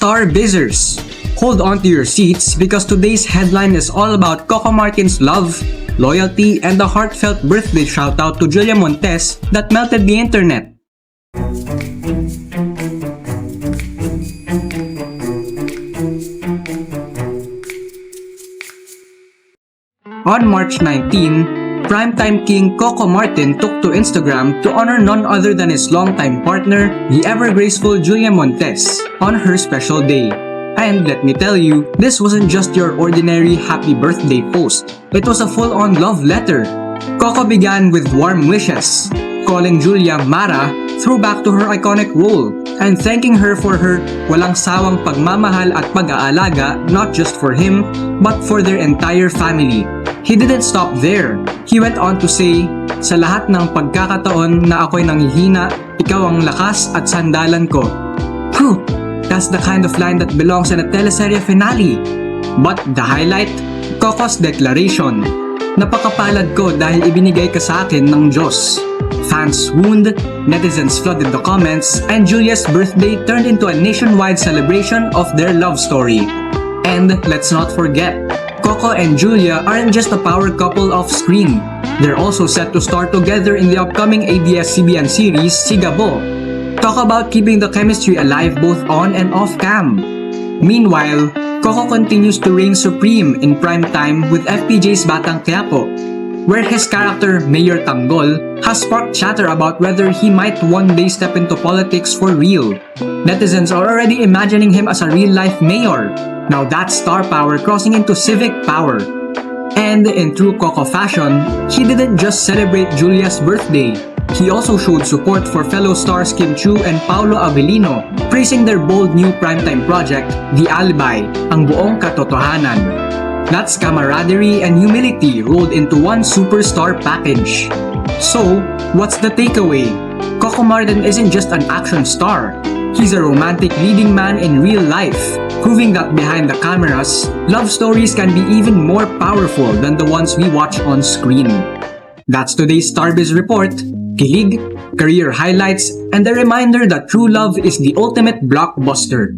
Star Bizzers! Hold on to your seats because today's headline is all about Coco Martin's love, loyalty, and the heartfelt birthday shoutout to Julia Montes that melted the internet. On March 19, primetime king Coco Martin took to Instagram to honor none other than his longtime partner, the ever-graceful Julia Montes, on her special day. And let me tell you, this wasn't just your ordinary happy birthday post. It was a full-on love letter. Coco began with warm wishes, calling Julia Mara, throwback to her iconic role, and thanking her for her walang sawang pagmamahal at pag-aalaga not just for him, but for their entire family. He didn't stop there. He went on to say, sa lahat ng pagkakataon na ako'y nanghihina, ikaw ang lakas at sandalan ko. Phew! That's the kind of line that belongs in a teleserye finale. But the highlight? Coco's declaration. Napakapalad ko dahil ibinigay ka sa akin ng Diyos. Fans swooned, netizens flooded the comments, and Julia's birthday turned into a nationwide celebration of their love story. And let's not forget, Coco and Julia aren't just a power couple off-screen. They're also set to star together in the upcoming ABS-CBN series, Sigabo. Talk about keeping the chemistry alive both on and off-cam. Meanwhile, Coco continues to reign supreme in primetime with FPJ's Batang Quiapo, where his character, Mayor Tanggol, has sparked chatter about whether he might one day step into politics for real. Netizens are already imagining him as a real-life mayor. Now that's star power crossing into civic power. And in true Coco fashion, he didn't just celebrate Julia's birthday. He also showed support for fellow stars Kim Chiu and Paolo Avellino, praising their bold new primetime project, The Alibi, ang buong katotohanan. That's camaraderie and humility rolled into one superstar package. So, what's the takeaway? Coco Martin isn't just an action star. He's a romantic leading man in real life, proving that behind the cameras, love stories can be even more powerful than the ones we watch on screen. That's today's Starbiz report. Kilig, career highlights, and a reminder that true love is the ultimate blockbuster.